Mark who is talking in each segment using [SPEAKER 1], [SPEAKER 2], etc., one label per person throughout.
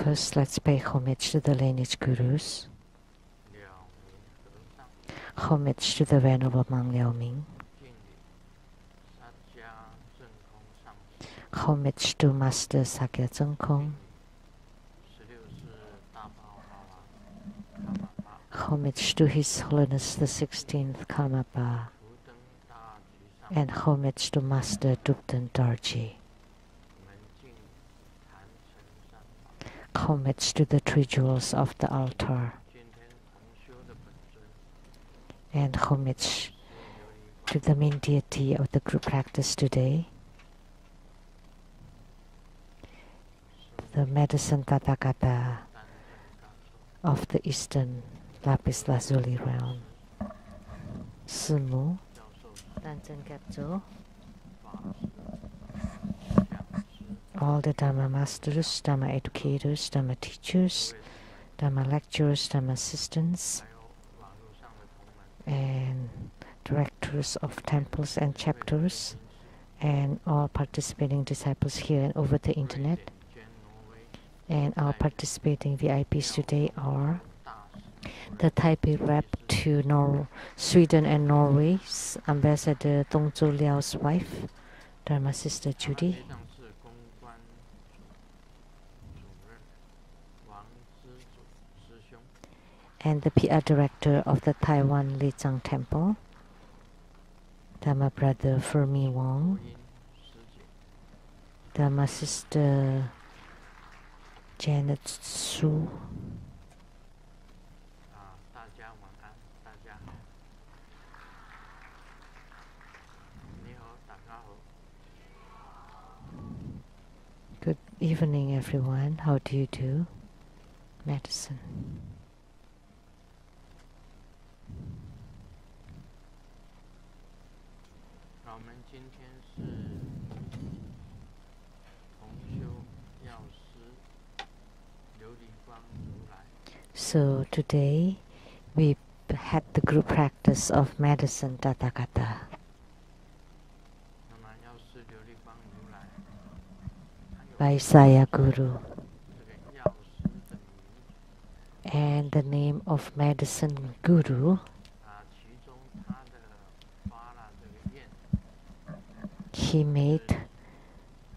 [SPEAKER 1] First, let's pay homage to the lineage gurus. Homage to the Venerable Monk Liao-Ming. Homage to Master Sakya Zeng-Kong. Homage to His Holiness the 16th Karmapa. And homage to Master Dupten Dorji. Homage to the three jewels of the altar. And homage to the main deity of the group practice today, the medicine Tathagata of the Eastern Lapis Lazuli realm. Simu, Danchen Gyatso, all the Dharma masters, Dharma educators, Dharma teachers, Dharma lecturers, Dharma assistants, and directors of temples and chapters, and all participating disciples here and over the internet. And our participating VIPs today are the Taipei rep to Sweden and Norway's Ambassador Tongzhou Liao's wife, Dharma Sister Judy, and the PR director of the Taiwan Lijiang Temple, Dharma Brother Fermi Wong, Dharma Sister Janet Su, good evening everyone, how do you do? Medicine. So today we had the group practice of medicine Tathagata. By Saya Guru. And the name of medicine guru, he made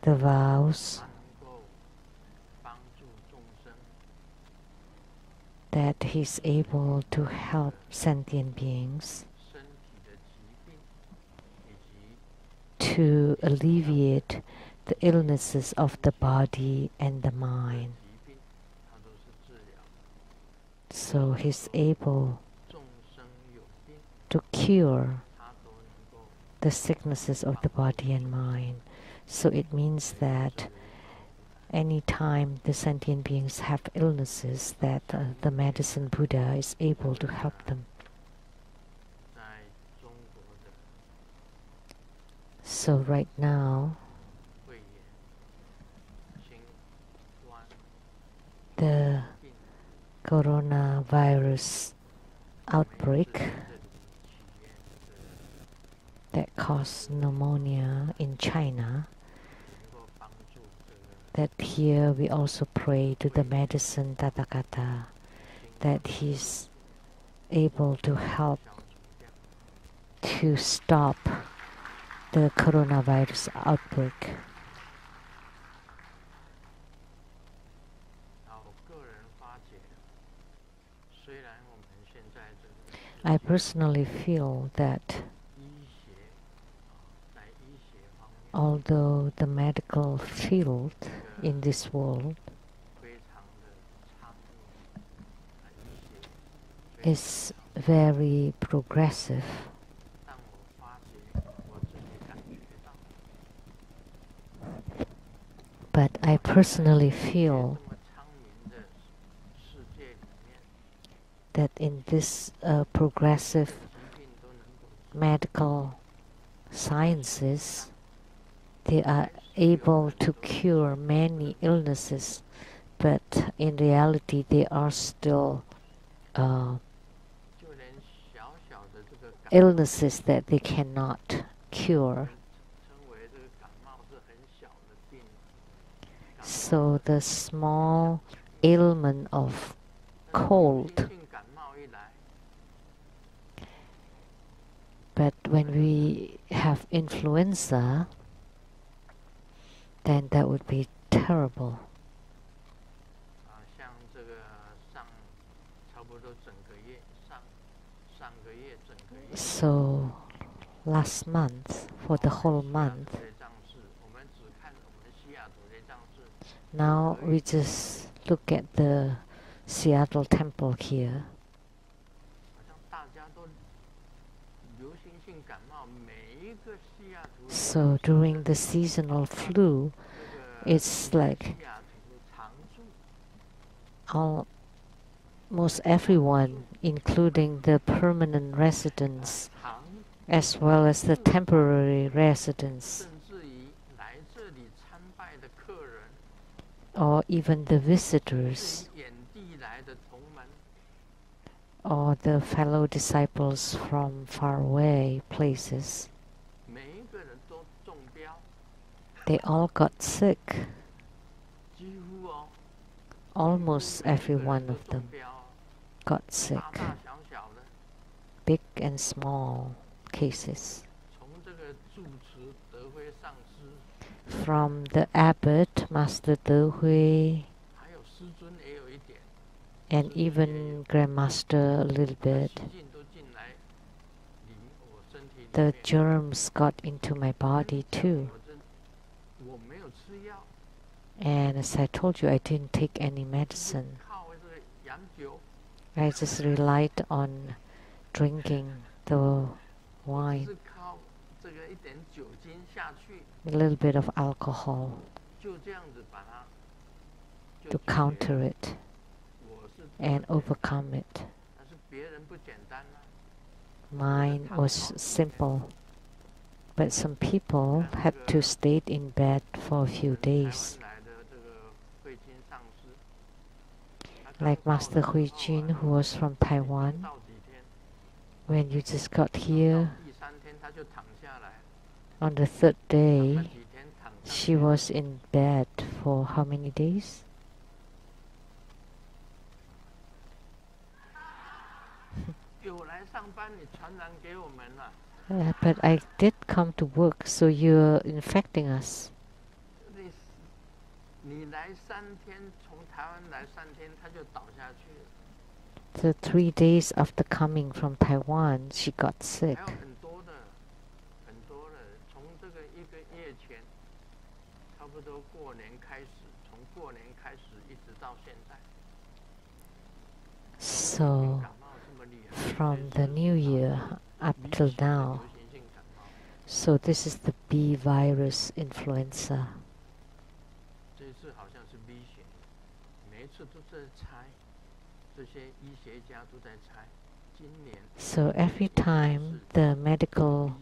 [SPEAKER 1] the vows that he's able to help sentient beings to alleviate the illnesses of the body and the mind. So he's able to cure the sicknesses of the body and mind. So it means that anytime the sentient beings have illnesses, that the medicine Buddha is able to help them. So right now, the coronavirus outbreak that caused pneumonia in China, that here we also pray to the medicine Tathagata that he's able to help to stop the coronavirus outbreak. I personally feel that although the medical field in this world is very progressive, but I personally feel that in this progressive medical sciences, they are able to cure many illnesses, but in reality they are still illnesses that they cannot cure. So the small ailment of cold. But when we have influenza, then that would be terrible. So last month, for the whole month, now we just look at the Seattle temple here. So during the seasonal flu, it's like almost everyone, including the permanent residents as well as the temporary residents, or even the visitors, or the fellow disciples from faraway places, they all got sick. Almost every one of them got sick, big and small cases. From the abbot, Master De Hui, and even Grandmaster a little bit, the germs got into my body too. And as I told you, I didn't take any medicine. I just relied on drinking the wine, a little bit of alcohol to counter it and overcome it. Mine was simple, but some people had to stay in bed for a few days. Like Master Hui Jun, who was from Taiwan. When you just got here, on the third day, she was in bed for how many days? But I did come to work, so you're infecting us. The 3 days after coming from Taiwan, she got sick. So, from the New Year up till now, so this is the B virus influenza. So every time the medical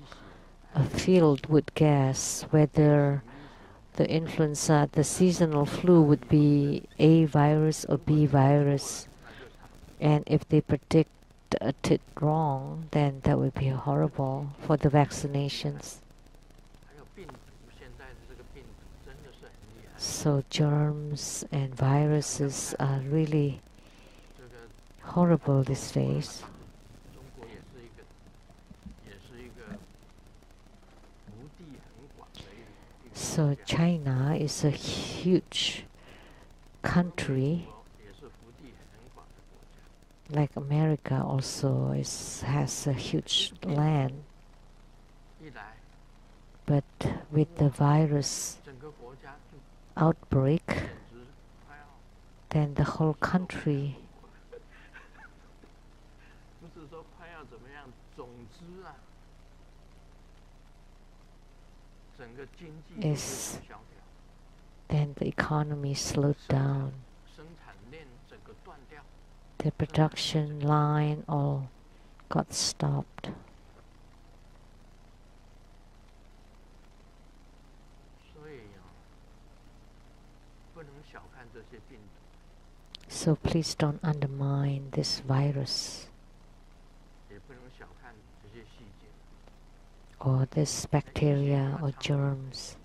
[SPEAKER 1] field would guess whether the influenza, the seasonal flu would be A virus or B virus, and if they predict it wrong, then that would be horrible for the vaccinations. So germs and viruses are really horrible these days. So China is a huge country, like America also has a huge land. But with the virus outbreak, then the whole country then the economy slowed down. The production line all got stopped. So please don't undermine this virus or this bacteria or germs.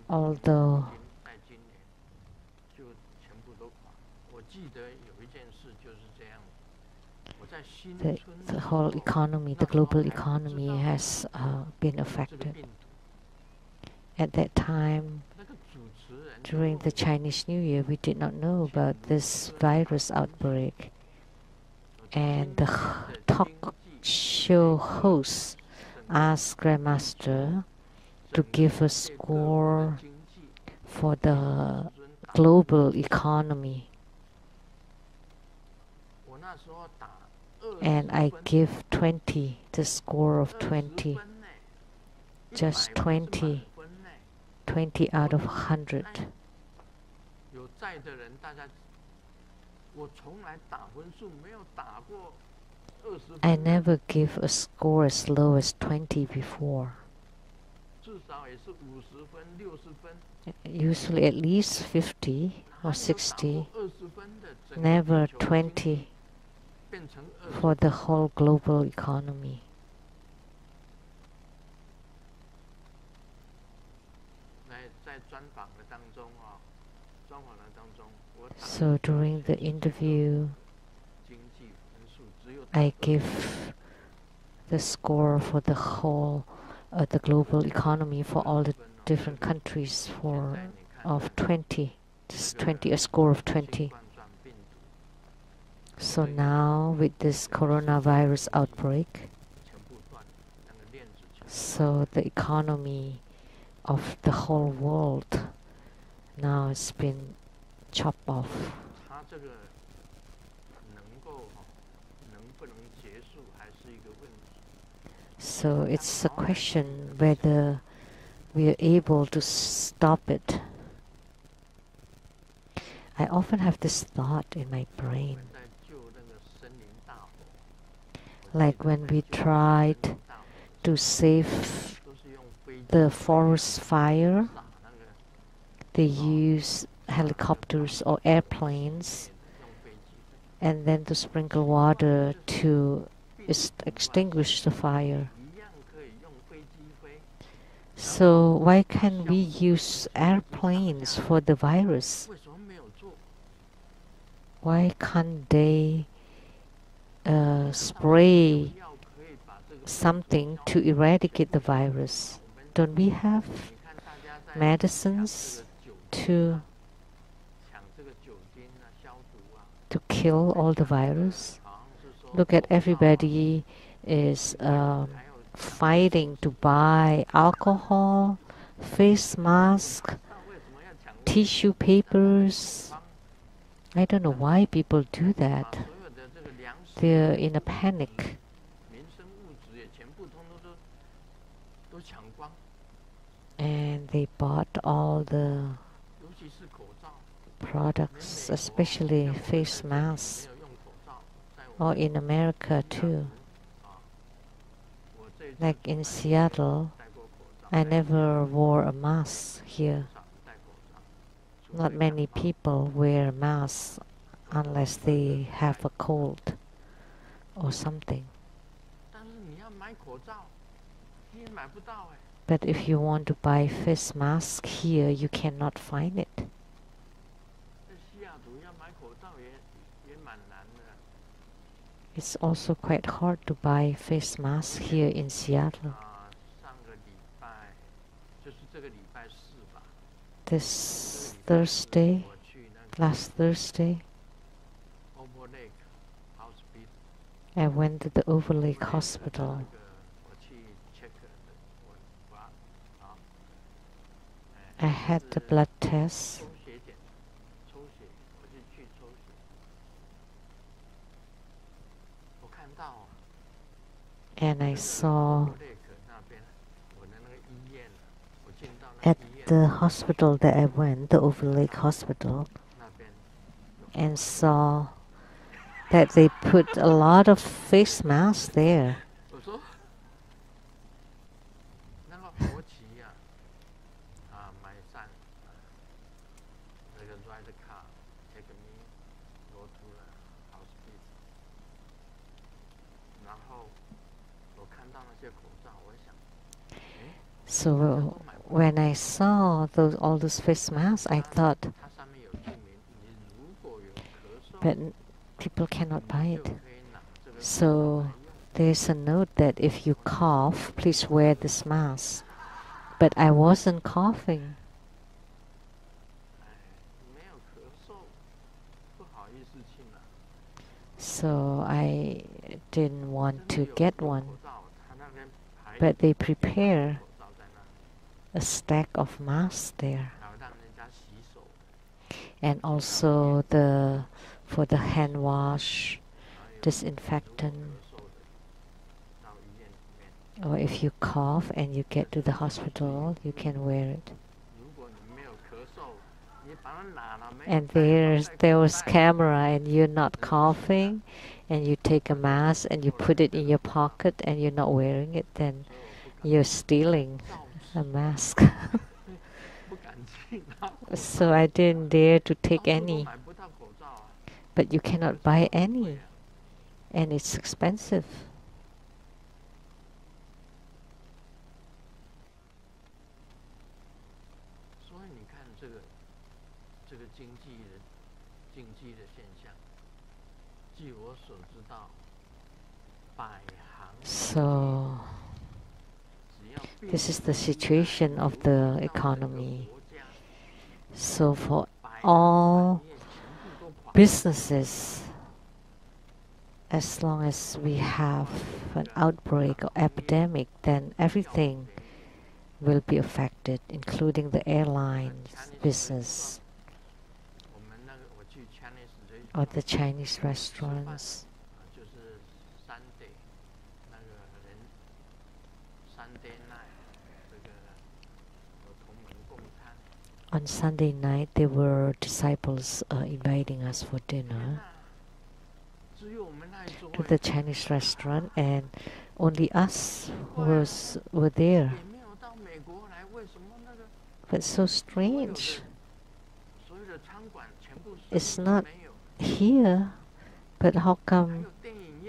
[SPEAKER 1] although the whole economy, the global economy has been affected. At that time, during the Chinese New Year, we did not know about this virus outbreak. And the talk show host asked Grandmaster to give a score for the global economy. And I give 20, the score of 20, just 20, 20 out of 100. I never give a score as low as 20 before. Usually at least 50 or 60, never 20 for the whole global economy. So during the interview, I give the score for the whole the global economy for all the different countries of 20, just 20, a score of 20. So now with this coronavirus outbreak, so the economy of the whole world now has been chopped off. So it's a question whether we are able to stop it. I often have this thought in my brain, like when we tried to save the forest fire, they use helicopters or airplanes and then to sprinkle water to extinguish the fire. So why can't we use airplanes for the virus? Why can't they spray something to eradicate the virus? Don't we have medicines to kill all the virus? Look at everybody is fighting to buy alcohol, face mask, tissue papers. I don't know why people do that. They're in a panic. And they bought all the products, especially face masks, or in America too. Like in Seattle, I never wore a mask here. Not many people wear masks unless they have a cold or something. But if you want to buy face mask here, you cannot find it. It's also quite hard to buy face masks here in Seattle. This Thursday, last Thursday, I went to the Overlake Hospital. I had the blood test. And I saw at the hospital that I went, the Overlake Hospital, and saw that they put a lot of face masks there. So when I saw all those face masks, I thought, but people cannot buy it. So there's a note that if you cough, please wear this mask. But I wasn't coughing. So I didn't want to get one. But they prepare a stack of masks there. And also for the hand wash, disinfectant. Or if you cough and you get to the hospital, you can wear it. And there was camera and you're not coughing and you take a mask and you put it in your pocket and you're not wearing it, then you're stealing a mask. So I didn't dare to take any. But you cannot buy any. And it's expensive. So this is the situation of the economy. So for all businesses, as long as we have an outbreak or epidemic, then everything will be affected, including the airlines business or the Chinese restaurants. On Sunday night, there were disciples inviting us for dinner to the Chinese restaurant, and only us were there. But so strange. It's not here, but how come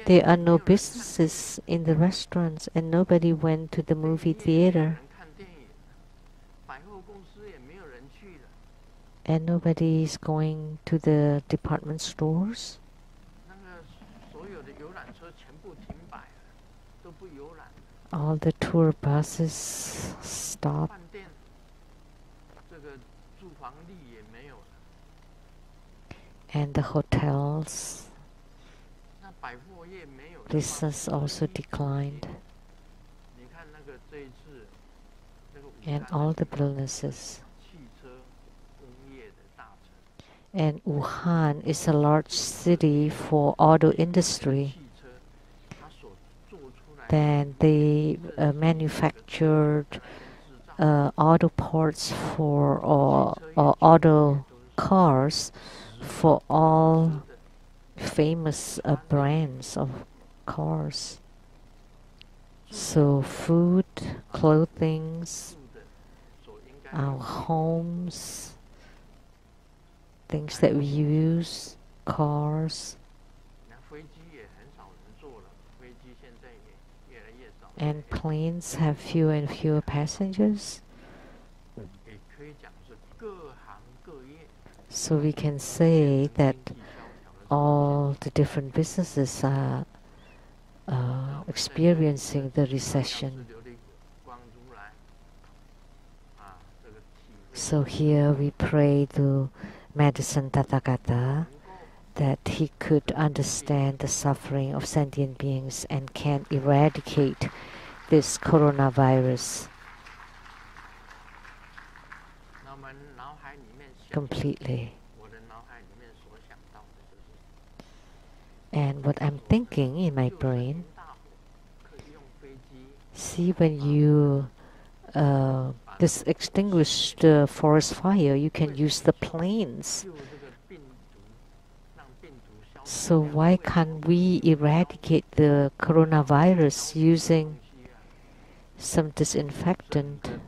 [SPEAKER 1] there are no businesses in the restaurants and nobody went to the movie theater? And nobody is going to the department stores? All the tour buses stopped. And the hotels business also declined. And all the businesses. And Wuhan is a large city for auto industry. Then they manufactured auto parts for or auto cars for all famous brands of cars. So food, clothing, our homes, things that we use, cars, and planes have fewer and fewer passengers. So we can say that all the different businesses are experiencing the recession. So here we pray to Medicine Tathagata that he could understand the suffering of sentient beings and can eradicate this coronavirus completely. And what I'm thinking in my brain, see, when you extinguish the forest fire, you can use the planes. So why can't we eradicate the coronavirus using some disinfectant?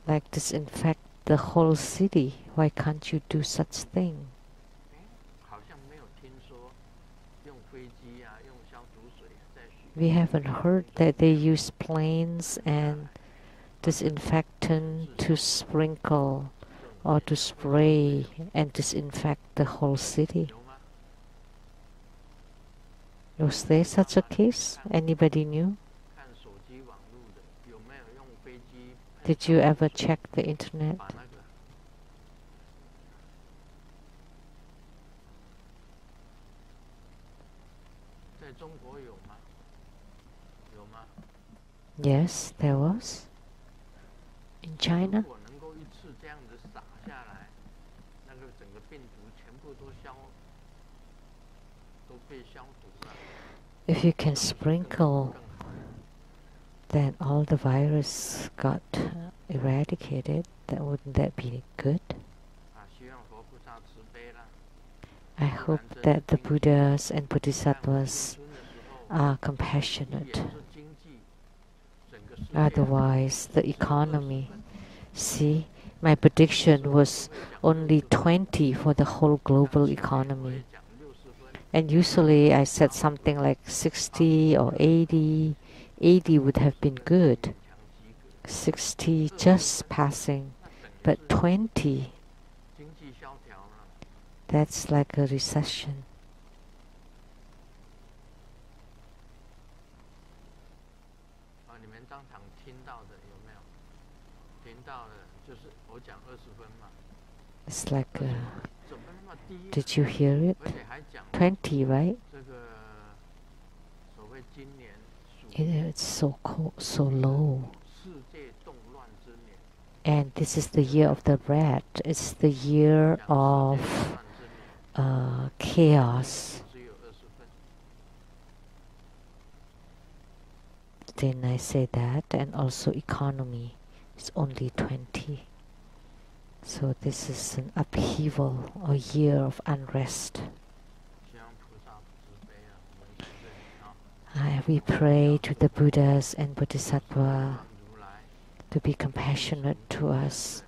[SPEAKER 1] Like disinfect the whole city. Why can't you do such thing? We haven't heard that they use planes and disinfectant to sprinkle or to spray and disinfect the whole city. Was there such a case? Anybody knew? Did you ever check the internet? Yes, there was. In China? If you can sprinkle, then all the virus got eradicated. Wouldn't that be good? I hope that the Buddhas and Bodhisattvas are compassionate. Otherwise, the economy. See, my prediction was only 20 for the whole global economy. And usually I said something like 60 or 80. 80 would have been good. 60 just passing. But 20, that's like a recession. It's like did you hear it? 20, right? It's so cold, so low. And this is the year of the rat. It's the year of chaos. Then I say that, and also economy is only 20. So this is an upheaval, a year of unrest. We pray to the Buddhas and Bodhisattvas to be compassionate to us,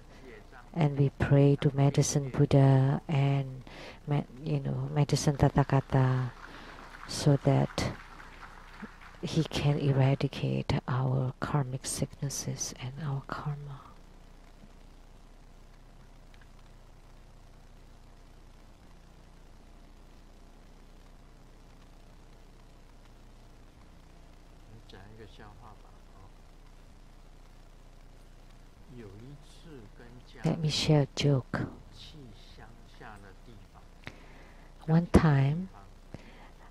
[SPEAKER 1] and we pray to Medicine Buddha and Medicine Tathagata, so that he can eradicate our karmic sicknesses and our karma. Let me share a joke. One time,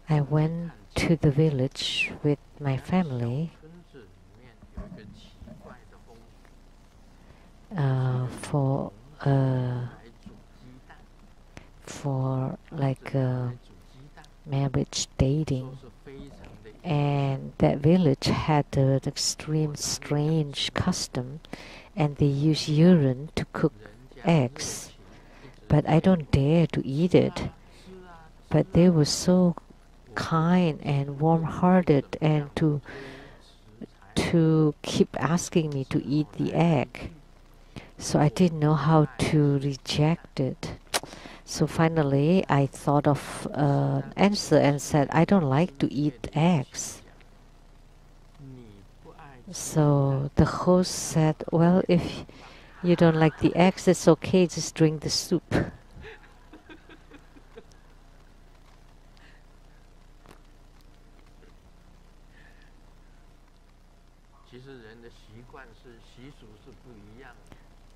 [SPEAKER 1] I went to the village with my family for like marriage dating, and that village had an extreme strange custom, and they use urine to cook eggs, but I don't dare to eat it. But they were so kind and warm-hearted, and to keep asking me to eat the egg. So I didn't know how to reject it. So finally I thought of an answer and said, I don't like to eat eggs. So the host said, well, if you don't like the eggs, it's okay, just drink the soup.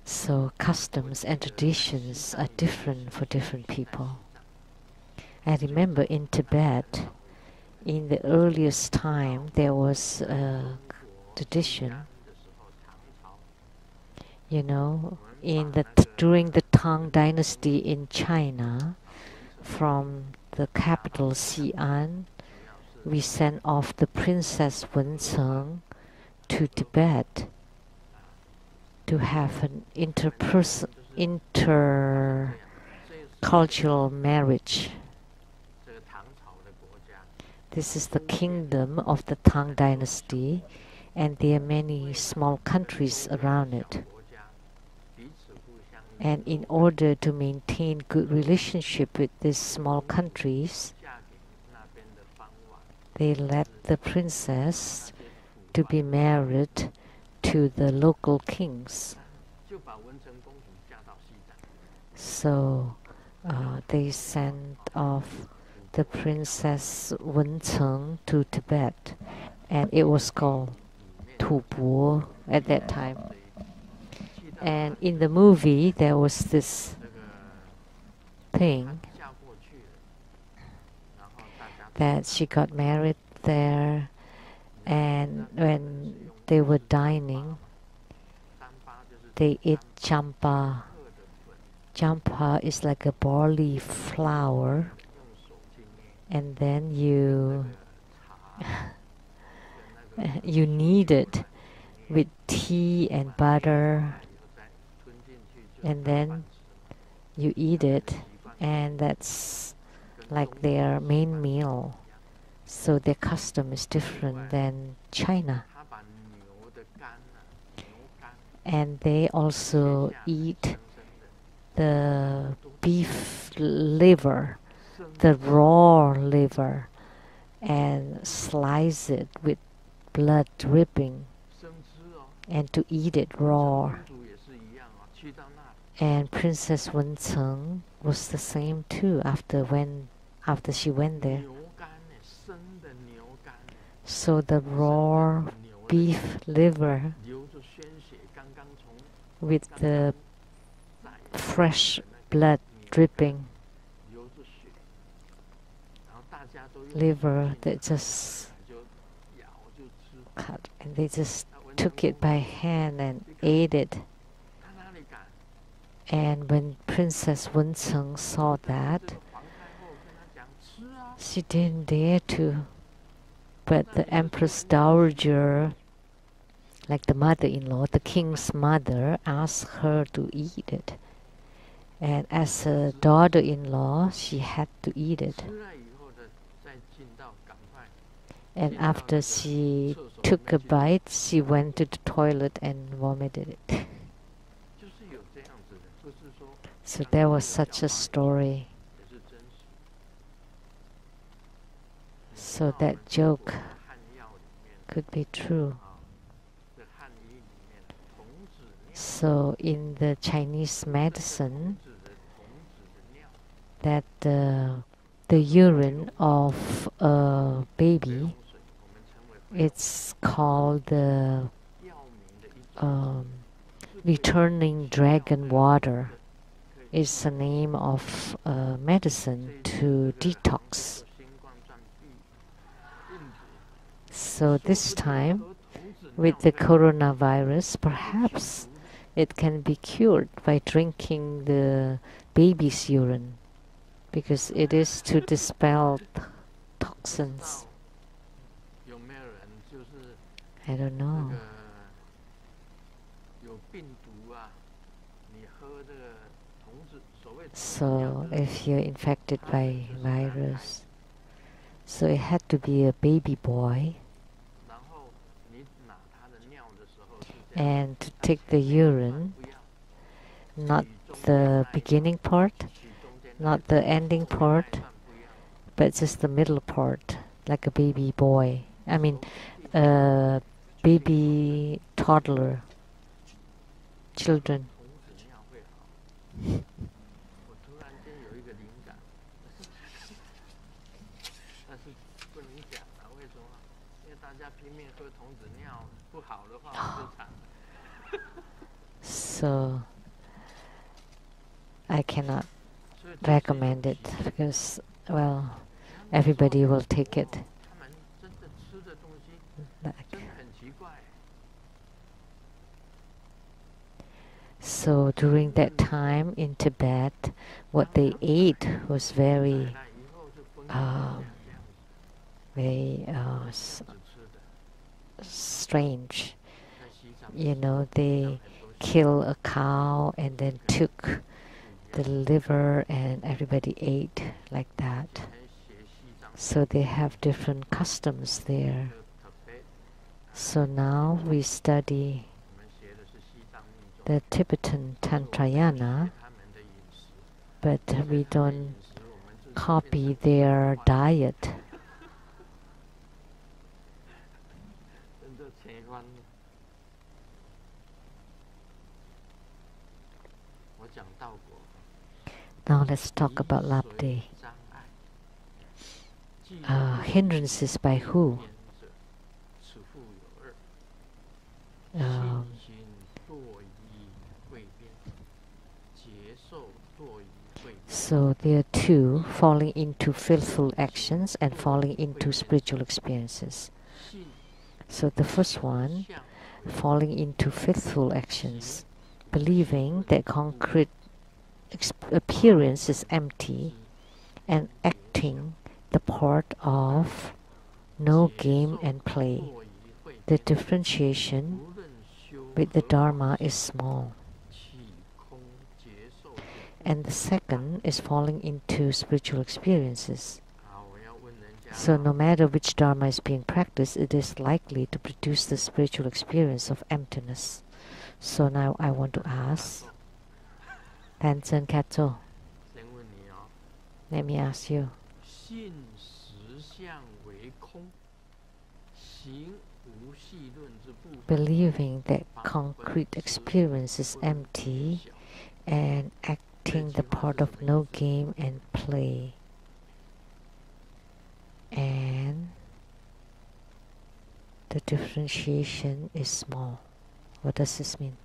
[SPEAKER 1] So customs and traditions are different for different people. I remember in Tibet, in the earliest time, there was a tradition, during the Tang Dynasty in China, from the capital Xi'an, we sent off the Princess Wenceng to Tibet to have an intercultural marriage. This is the kingdom of the Tang Dynasty, and there are many small countries around it. And in order to maintain good relationship with these small countries, they let the princess to be married to the local kings. So they sent off the Princess Wencheng to Tibet, and it was called Tubo at that time. And in the movie, there was this thing that she got married there, and when they were dining, they ate champa. Champa is like a barley flour, and then you knead it with tea and butter, and then you eat it, and that's like their main meal. So their custom is different than China. And they also eat the beef liver, the raw liver, and slice it with blood dripping, and to eat it raw. And Princess Wencheng was the same too after she went there. So the raw beef liver with the fresh blood dripping liver, they just cut, and they just took it by hand and ate it. And when Princess Wencheng saw that, she didn't dare to. But the Empress Dowager, like the mother-in-law, the king's mother, asked her to eat it. And as a daughter-in-law, she had to eat it. And after she took a bite, she went to the toilet and vomited it. So there was such a story. So that joke could be true. So in the Chinese medicine, that the urine of a baby, it's called the returning dragon water. It's the name of medicine to detox. So this time, with the coronavirus, perhaps it can be cured by drinking the baby's urine, because it is to dispel toxins. I don't know. So if you're infected by virus, so it had to be a baby boy, and to take the urine, not the beginning part, not the ending part, but just the middle part, like a baby boy. I mean, baby toddler children. So I cannot recommend it because, well, everybody will take it. So during that time in Tibet, what they ate was very strange. You know, they kill a cow and then took the liver and everybody ate like that. So they have different customs there. So now we study the Tibetan Tantrayana, but we don't copy their diet. Now let's talk about Lamdre. Hindrances by who? So there are two: falling into filthful actions and falling into spiritual experiences. So the first one, falling into filthful actions, believing that concrete appearance is empty and acting the part of no game and play. The differentiation with the Dharma is small. And the second is falling into spiritual experiences. So no matter which Dharma is being practiced, it is likely to produce the spiritual experience of emptiness. So now I want to ask, Tansen Katso, let me ask you. Believing that concrete experience is empty and acting the part of no game and play, and the differentiation is small. What does this mean?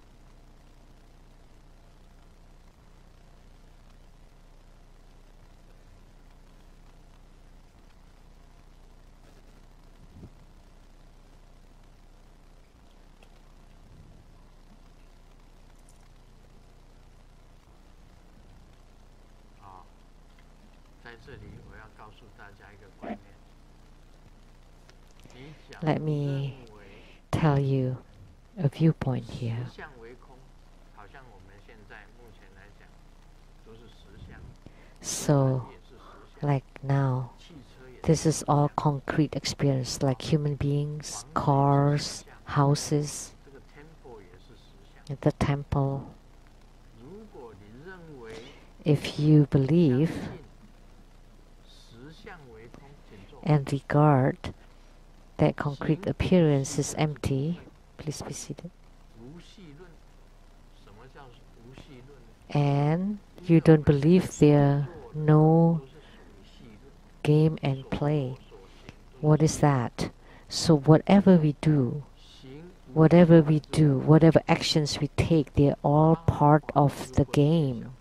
[SPEAKER 1] Let me tell you a viewpoint here. So, like now, this is all concrete experience, like human beings, cars, houses, the temple. If you believe and regard that concrete appearance is empty, please be seated, and you don't believe there are no game and play, what is that? So whatever we do, whatever actions we take, they are all part of the game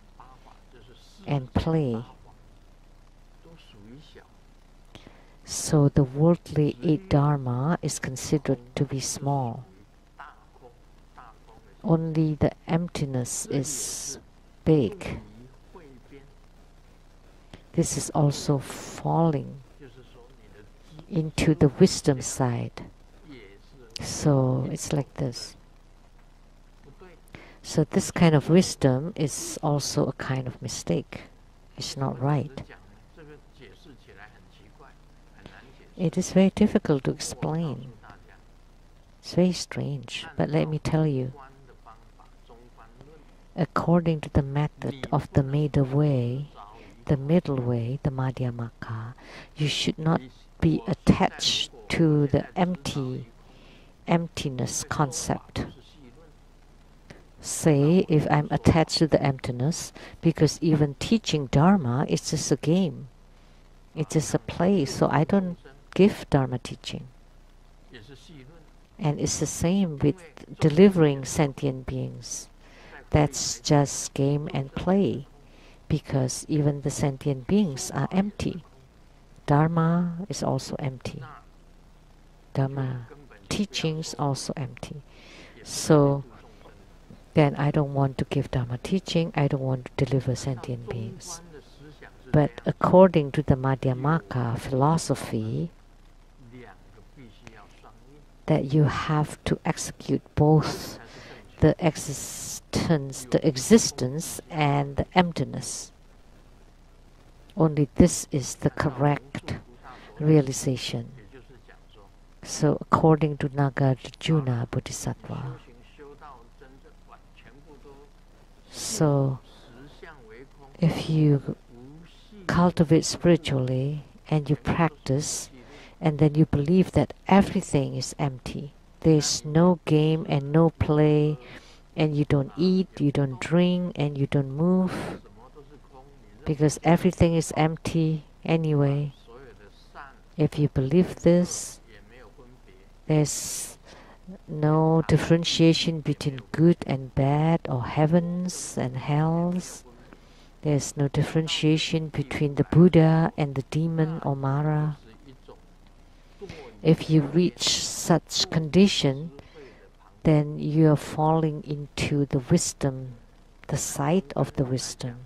[SPEAKER 1] and play. So the worldly eight dharma is considered to be small. Only the emptiness is big. This is also falling into the wisdom side. So it's like this. So this kind of wisdom is also a kind of mistake. It's not right. It is very difficult to explain. It's very strange, but let me tell you. According to the method of the middle way, the Madhyamaka, you should not be attached to the emptiness concept. Say, if I'm attached to the emptiness, because even teaching Dharma is just a game. It's just a play, so I don't give Dharma teaching. And it's the same with delivering sentient beings. That's just game and play, because even the sentient beings are empty. Dharma is also empty. Dharma teachings also empty. So then I don't want to give Dharma teaching, I don't want to deliver sentient beings. But according to the Madhyamaka philosophy, that you have to execute both the existence and the emptiness. Only this is the correct realization. So according to Nagarjuna Bodhisattva, so if you cultivate spiritually and you practice, and then you believe that everything is empty, there's no game and no play, and you don't eat, you don't drink, and you don't move, because everything is empty anyway. If you believe this, there's no differentiation between good and bad, or heavens and hells. There's no differentiation between the Buddha and the demon or Mara. If you reach such condition, then you are falling into the wisdom, the sight of the wisdom.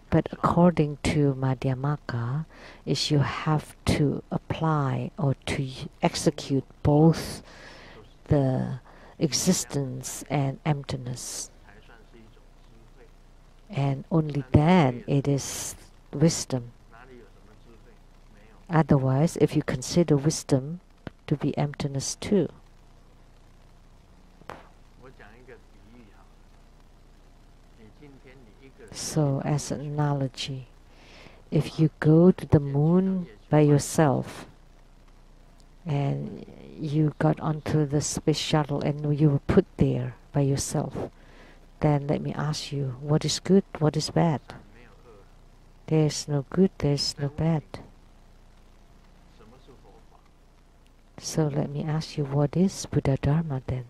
[SPEAKER 1] But according to Madhyamaka, is you have to apply or to execute both the existence and emptiness. And only then it is wisdom. Otherwise, if you consider wisdom to be emptiness too. So, as an analogy, if you go to the moon by yourself and you got onto the space shuttle and you were put there by yourself, then let me ask you, what is good, what is bad? There is no good, there is no bad. So let me ask you, what is Buddha Dharma then?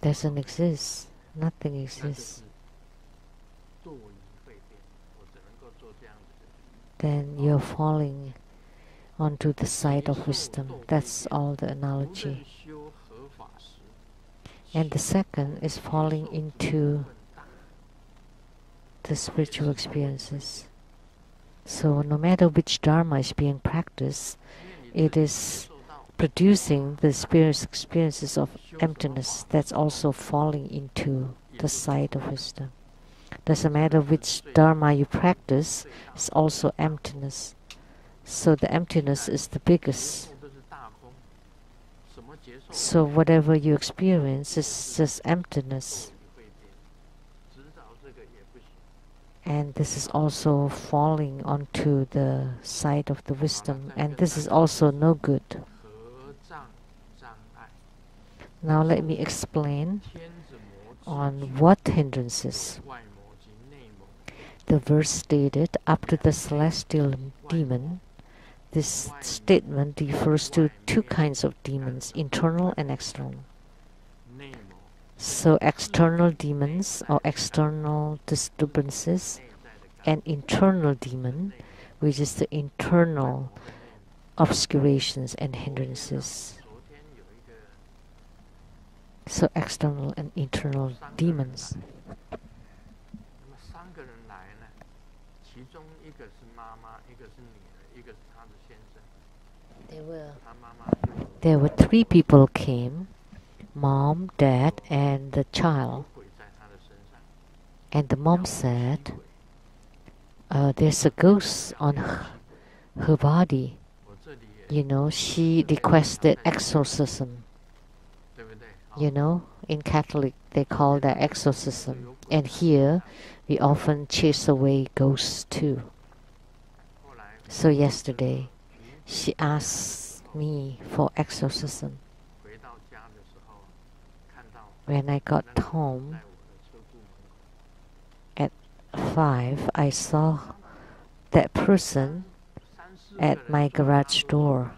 [SPEAKER 1] Doesn't exist. Nothing exists. Then you're falling onto the side of wisdom. That's all the analogy. And the second is falling into the spiritual experiences. So no matter which dharma is being practiced, it is producing the experiences of emptiness. That's also falling into the side of wisdom. Doesn't matter which dharma you practice, it's also emptiness. So the emptiness is the biggest. So whatever you experience is just emptiness. And this is also falling onto the side of the wisdom, and this is also no good. Now let me explain on what hindrances. The verse stated, up to the celestial demon. This statement refers to two kinds of demons, internal and external. So external demons or external disturbances, and internal demon, which is the internal obscurations and hindrances. So external and internal demons. There were three people came, mom, dad, and the child. And the mom said, there's a ghost on her body. You know, she requested exorcism. You know, in Catholic they call that exorcism. And here we often chase away ghosts too. So yesterday she asked me for exorcism. When I got home at 5, I saw that person at my garage door.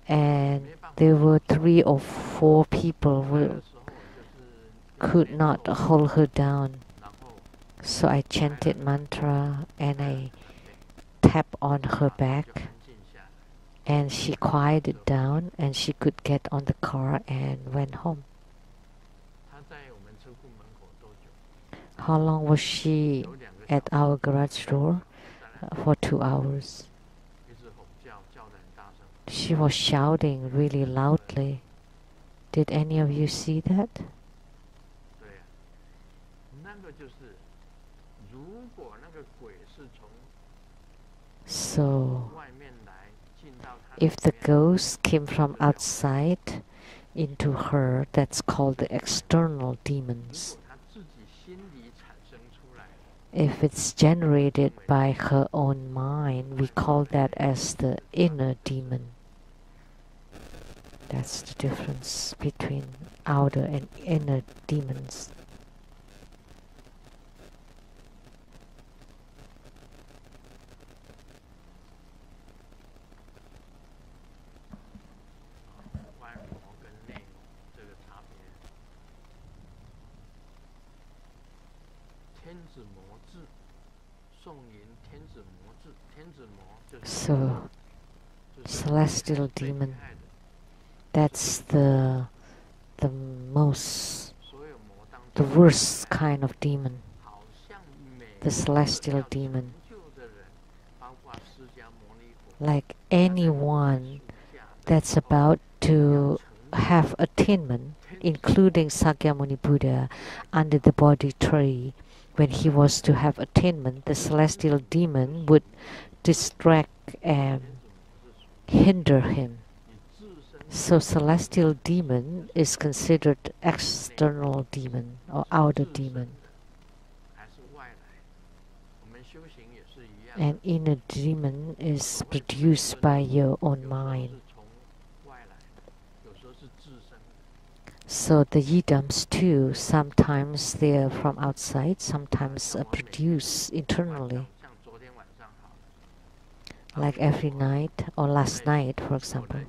[SPEAKER 1] And there were 3 or 4 people who could not hold her down. So I chanted mantra and I tapped on her back, and she quieted down and she could get on the car and went home. How long was she at our garage door? For 2 hours. She was shouting really loudly. Did any of you see that? So, if the ghost came from outside into her, that's called the external demons. If it's generated by her own mind, we call that as the inner demon. That's the difference between outer and inner demons. So, celestial demon, that's the worst kind of demon. The celestial demon, like anyone that's about to have attainment, including Sakyamuni Buddha under the Bodhi tree. When he was to have attainment, the celestial demon would distract and hinder him. So celestial demon is considered external demon or outer demon. And inner demon is produced by your own mind. So the yidams too, sometimes they are from outside, sometimes are produced internally. Like every night or last night, for example,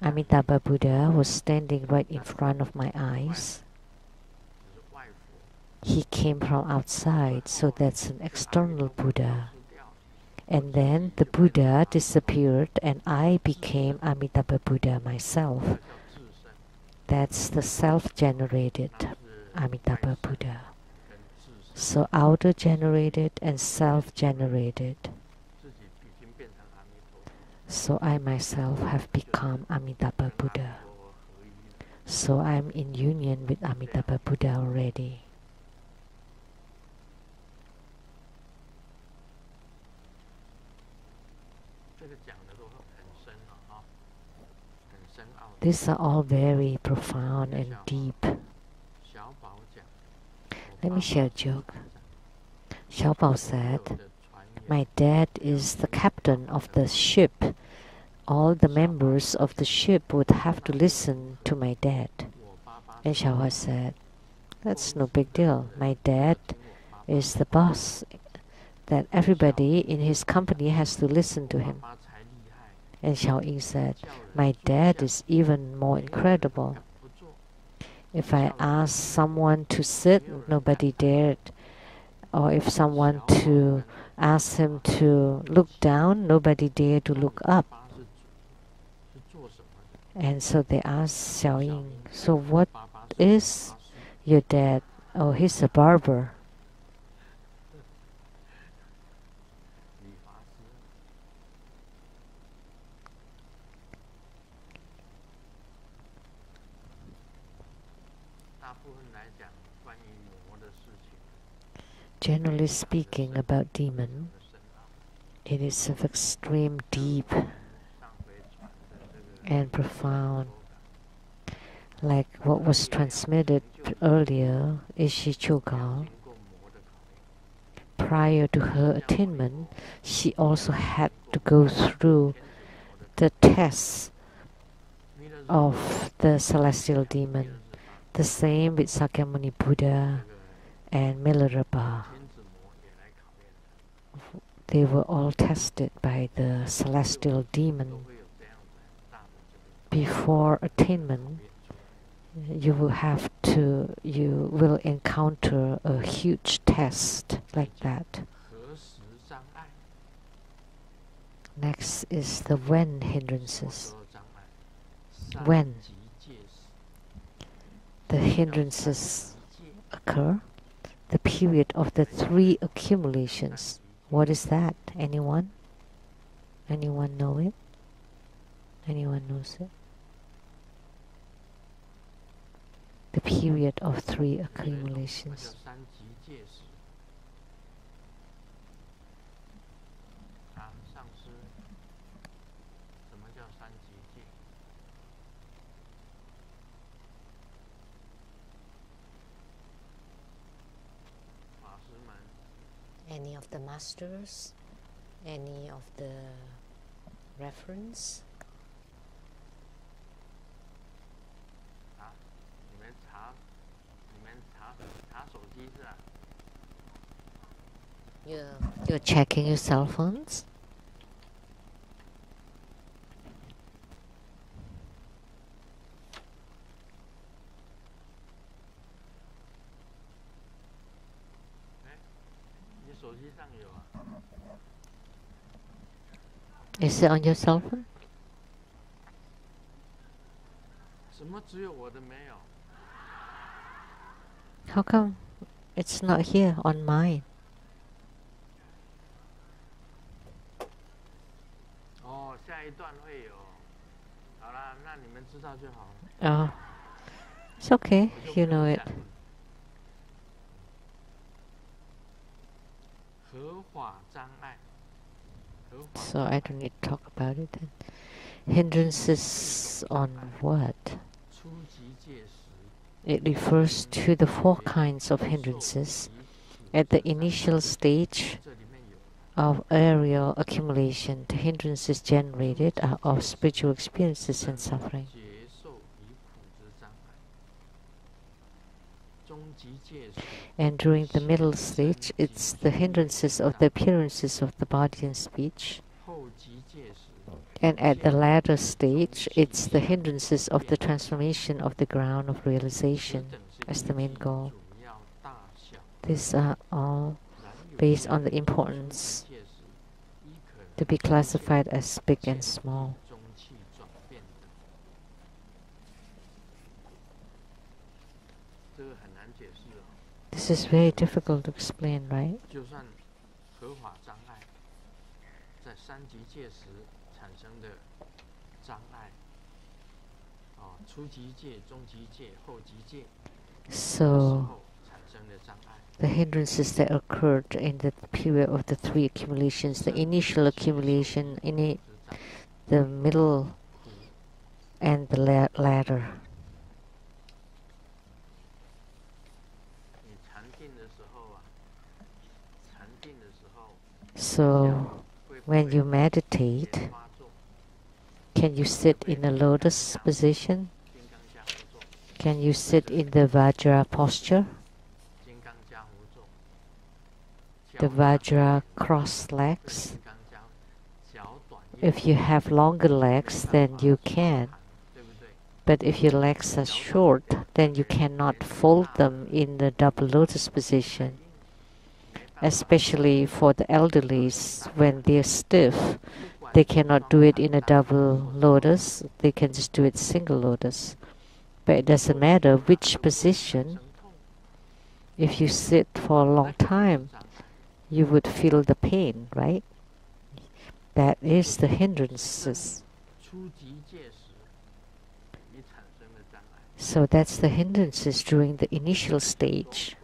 [SPEAKER 1] Amitabha Buddha was standing right in front of my eyes. He came from outside, so that's an external Buddha. And then the Buddha disappeared and I became Amitabha Buddha myself. That's the self-generated Amitabha Buddha. So outer-generated and self-generated. So I myself have become Amitabha Buddha. So I'm in union with Amitabha Buddha already. These are all very profound and deep. Let me share a joke. Xiao Bao said, my dad is the captain of the ship. All the members of the ship would have to listen to my dad. And Xiao Hua said, that's no big deal. My dad is the boss, that everybody in his company has to listen to him. And Xiao Ying said, my dad is even more incredible. If I asked someone to sit, nobody dared. Or if someone to ask him to look down, nobody dared to look up. And so they asked Xiao Ying, so what is your dad? Oh, he's a barber. Generally speaking, about demon, it is of extreme deep and profound. Like what was transmitted earlier, Ishi Chogal, prior to her attainment, she also had to go through the tests of the celestial demon. The same with Sakyamuni Buddha and Milarepa. They were all tested by the celestial demon. Before attainment, you will encounter a huge test like that. Next is the when hindrances. When the hindrances occur, the period of the three accumulations. What is that? Anyone? Anyone know it? Anyone knows it? The period of three accumulations. Any of the masters? Any of the reference? You're checking your cell phones? Is it on your cell phone? How come it's not here on mine? Oh, it's okay. You know it. So I don't need to talk about it then. Hindrances on what? It refers to the 4 kinds of hindrances at the initial stage of aerial accumulation. The hindrances generated are of spiritual experiences and suffering. And during the middle stage, it's the hindrances of the appearances of the body and speech. And at the latter stage, it's the hindrances of the transformation of the ground of realization as the main goal. These are all based on the importance to be classified as big and small. This is very difficult to explain, right? So, the hindrances that occurred in the period of the 3 accumulations, the initial accumulation, the middle, and the latter. So, when you meditate, can you sit in a lotus position? Can you sit in the Vajra posture? The Vajra cross legs? If you have longer legs, then you can. But if your legs are short, then you cannot fold them in the double lotus position. Especially for the elderly, when they're stiff, they cannot do it in a double lotus. They can just do it single lotus. But it doesn't matter which position. If you sit for a long time, you would feel the pain, right? That is the hindrances. So that's the hindrances during the initial stage.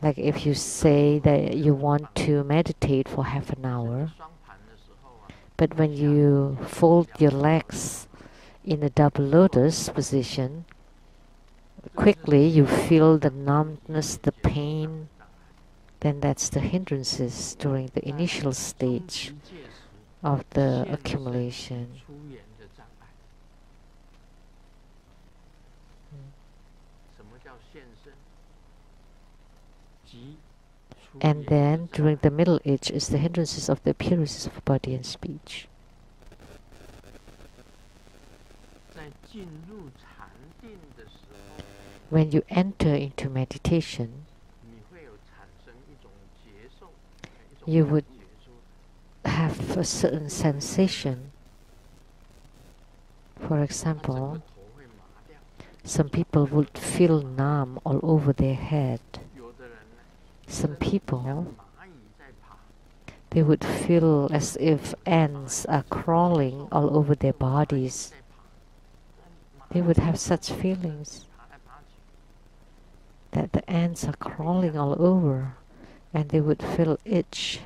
[SPEAKER 1] Like if you say that you want to meditate for half an hour, but when you fold your legs in a double lotus position, quickly you feel the numbness, the pain, then that's the hindrances during the initial stage of the accumulation. And then during the middle age is the hindrances of the appearances of body and speech. When you enter into meditation, you would have a certain sensation. For example, some people would feel numb all over their head. Some people, they would feel as if ants are crawling all over their bodies. They would have such feelings that the ants are crawling all over, and they would feel itchy.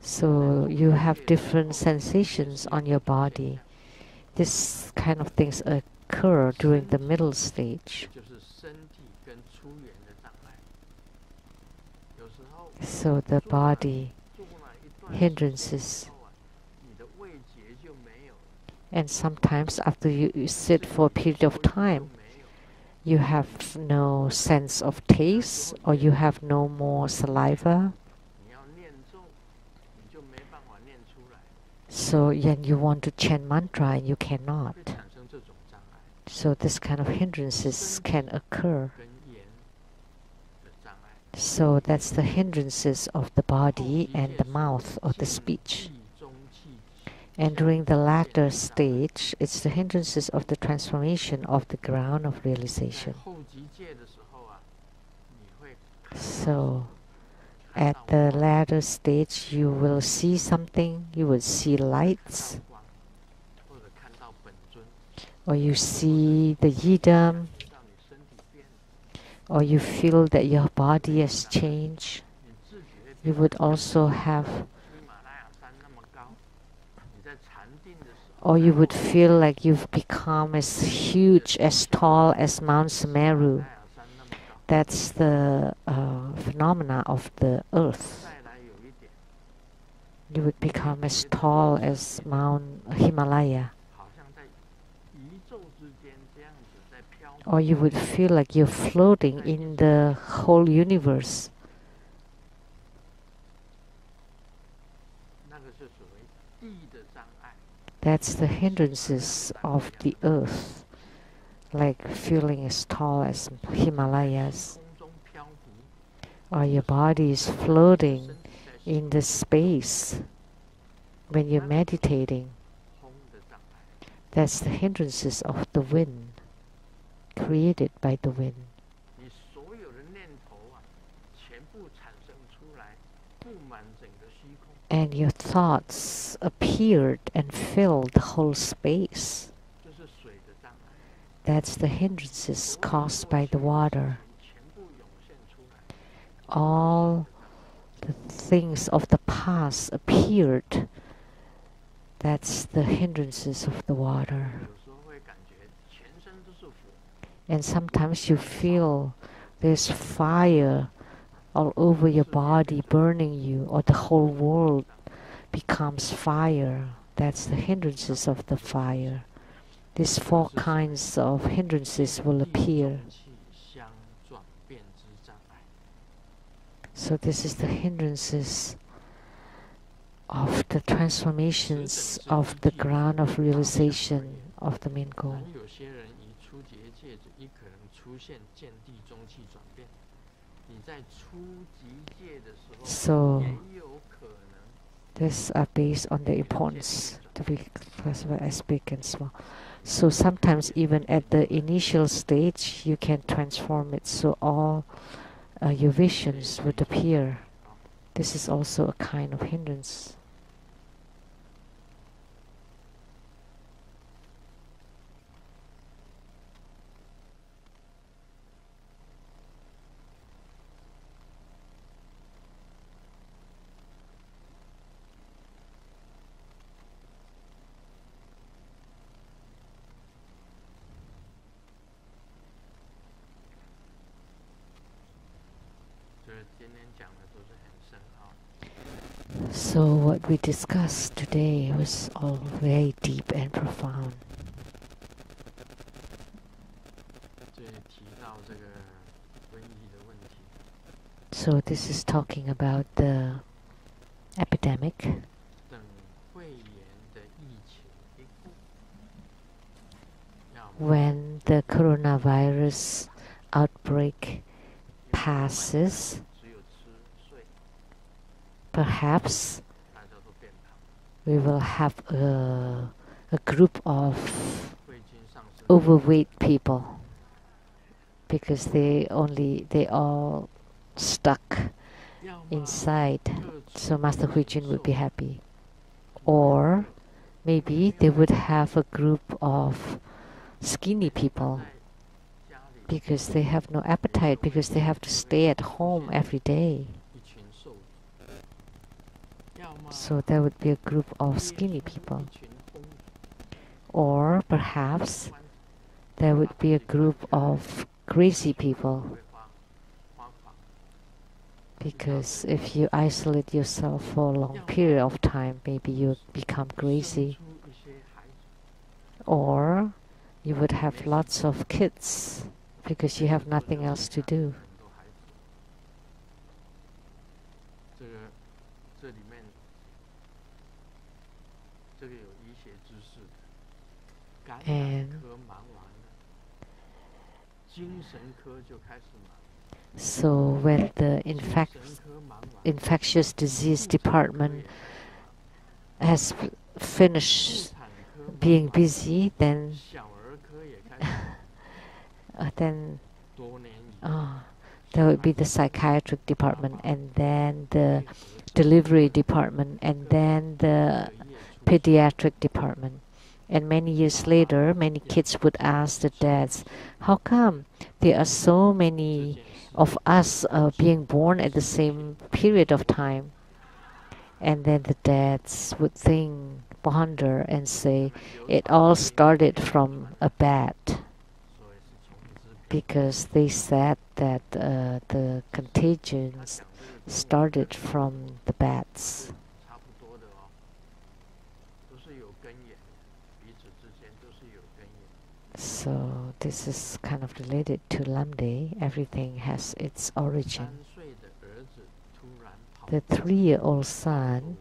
[SPEAKER 1] So you have different sensations on your body. This kind of things occur during the middle stage. So the body hindrances. And sometimes after you sit for a period of time, you have no sense of taste, or you have no more saliva. So then you want to chant mantra and you cannot. So this kind of hindrances can occur. So that's the hindrances of the body and the mouth or the speech. And during the latter stage, it's the hindrances of the transformation of the ground of realization. So at the latter stage, you will see something, you will see lights, or you see the yidam, or you feel that your body has changed. You would also have, or you would feel like you've become as huge, as tall as Mount Sumeru. That's the phenomena of the earth. You would become as tall as Mount Himalaya. Or you would feel like you're floating in the whole universe. That's the hindrances of the earth, like feeling as tall as Himalayas. Or your body is floating in the space when you're meditating. That's the hindrances of the wind, created by the wind. And your thoughts appeared and filled the whole space. That's the hindrances caused by the water. All the things of the past appeared. That's the hindrances of the water. And sometimes you feel there's fire all over your body burning you, or the whole world becomes fire. That's the hindrances of the fire. These four kinds of hindrances will appear. So this is the hindrances of the transformations of the ground of realization of the main goal. So these are based on the importance to be classified as big and small. So sometimes even at the initial stage you can transform it, so all your visions would appear. This is also a kind of hindrance. So what we discussed today was all very deep and profound. So this is talking about the epidemic. When the coronavirus outbreak passes, perhaps we will have a group of overweight people, because they all stuck inside. So Master Huijun would be happy. Or maybe they would have a group of skinny people, because they have no appetite, because they have to stay at home every day. So there would be a group of skinny people. Or perhaps there would be a group of crazy people. Because if you isolate yourself for a long period of time, maybe you become crazy. Or you would have lots of kids because you have nothing else to do. And so when the infectious disease department has finished being busy, then there will be the psychiatric department, and then the delivery department, and then the pediatric department. And many years later, many kids would ask the dads, how come there are so many of us being born at the same period of time? And then the dads would think, ponder, and say, it all started from a bat. Because they said that the contagions started from the bats. So this is kind of related to Lamdre. Everything has its origin. The 3-year-old son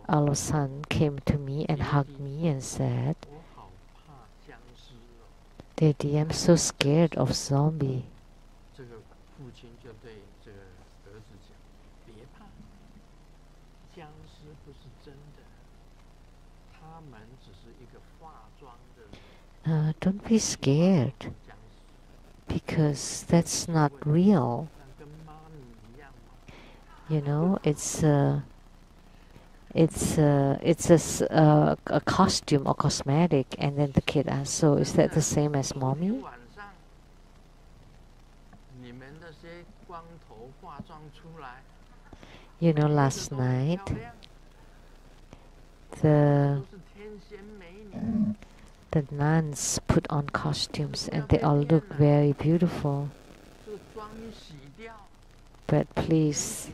[SPEAKER 1] all of a sudden came to me and hugged me and said, Daddy, I'm so scared of zombie. Don't be scared, because that's not real. You know, it's a costume or cosmetic. And then the kid asked, so is that the same as mommy? You know, last night the nuns put on costumes and they all look very beautiful. But please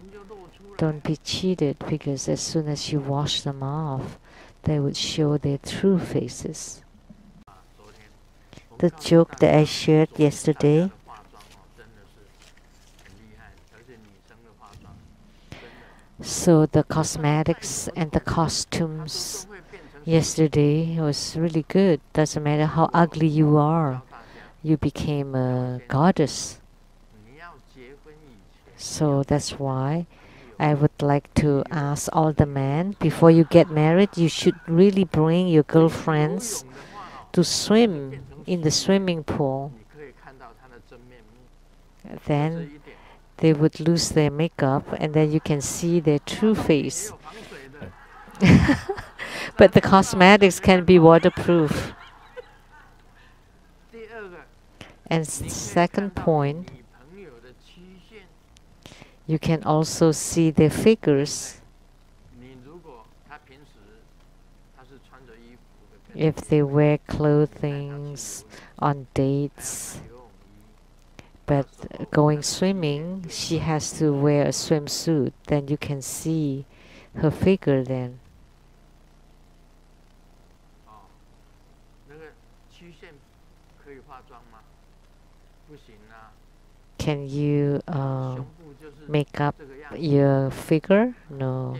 [SPEAKER 1] don't be cheated, because as soon as you wash them off, they would show their true faces. The joke that I shared yesterday, so the cosmetics and the costumes yesterday was really good. Doesn't matter how ugly you are, you became a goddess. So that's why I would like to ask all the men, before you get married, you should really bring your girlfriends to swim in the swimming pool. Then they would lose their makeup, and then you can see their true face. But the cosmetics can be waterproof. And second point, you can also see their figures. If they wear clothing on dates, but going swimming, she has to wear a swimsuit, then you can see her figure then. Can you make up your figure? No.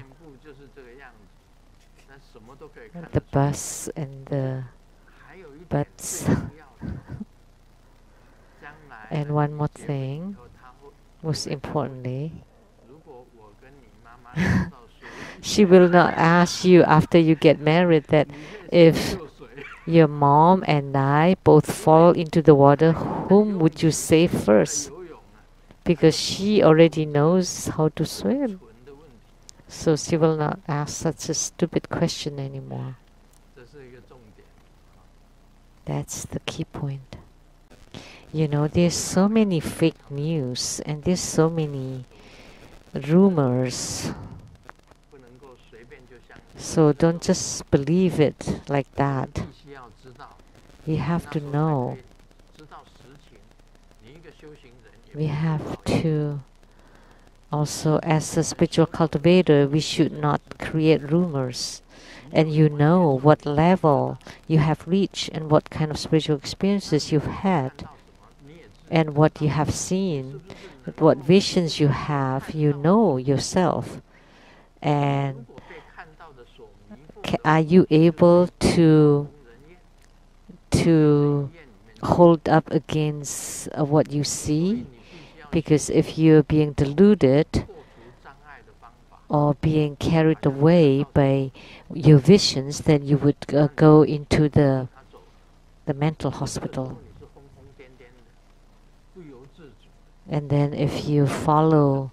[SPEAKER 1] The bust and the butts. And one more thing, most importantly, she will not ask you after you get married that if your mom and I both fall into the water, whom would you save first? Because she already knows how to swim. So she will not ask such a stupid question anymore. That's the key point. You know, there's so many fake news and there's so many rumors. So don't just believe it like that. You have to know. We have to also, as a spiritual cultivator, we should not create rumors. And you know what level you have reached and what kind of spiritual experiences you've had. and what you have seen, what visions you have, you know yourself. And are you able to hold up against what you see? Because if you're being deluded or being carried away by your visions, then you would go into the mental hospital. And then if you follow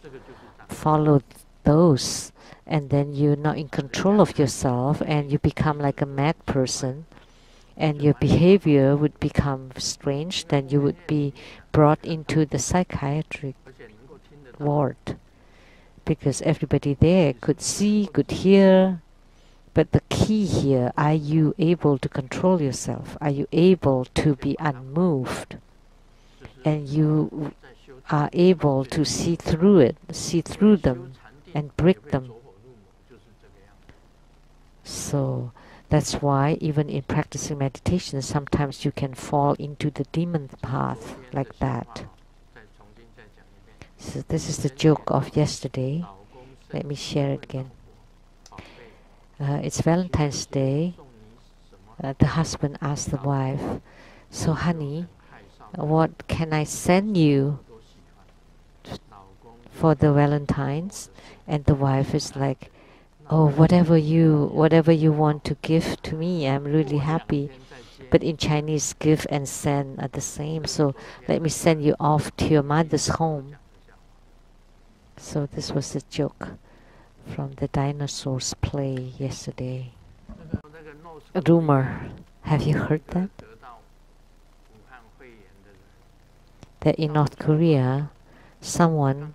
[SPEAKER 1] those, and then you're not in control of yourself, and you become like a mad person, and your behavior would become strange, then you would be brought into the psychiatric ward, because everybody there could see, could hear. But the key here, are you able to control yourself? Are you able to be unmoved? And you are able to see through it, see through them, and break them. So that's why even in practicing meditation, sometimes you can fall into the demon path like that. So this is the joke of yesterday. Let me share it again. It's Valentine's Day. The husband asked the wife, "So honey, what can I send you for the Valentine's?" And the wife is like, "Oh, whatever you want to give to me, I'm really happy." But in Chinese, give and send are the same. So let me send you off to your mother's home. So this was a joke from the dinosaurs play yesterday. A rumor. Have you heard that? That in North Korea, someone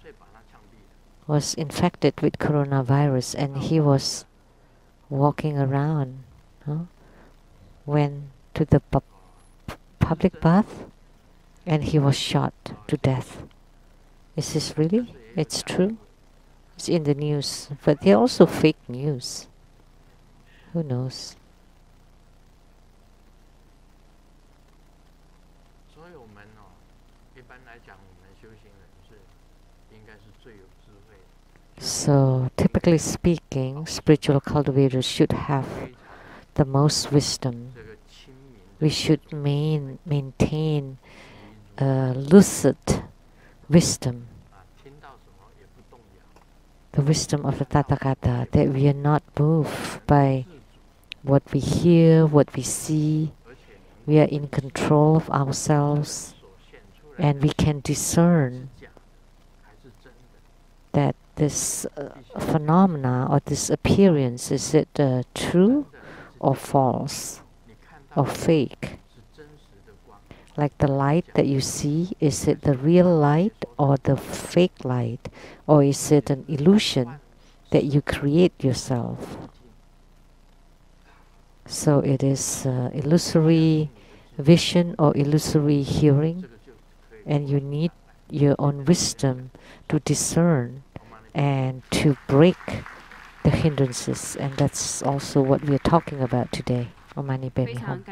[SPEAKER 1] was infected with coronavirus and he was walking around, went to the public bath, and he was shot to death. Is this really? It's true? It's in the news, but they're also fake news. Who knows? So, typically speaking, spiritual cultivators should have the most wisdom. We should maintain lucid wisdom. The wisdom of the Tathagata, that we are not moved by what we hear, what we see. We are in control of ourselves, and we can discern that this phenomena or this appearance, is it true or false or fake? Like the light that you see, is it the real light or the fake light? Or is it an illusion that you create yourself? So it is illusory vision or illusory hearing, and you need your own wisdom to discern and to break the hindrances. And that's also what we are talking about today. Om Mani Padme Hum.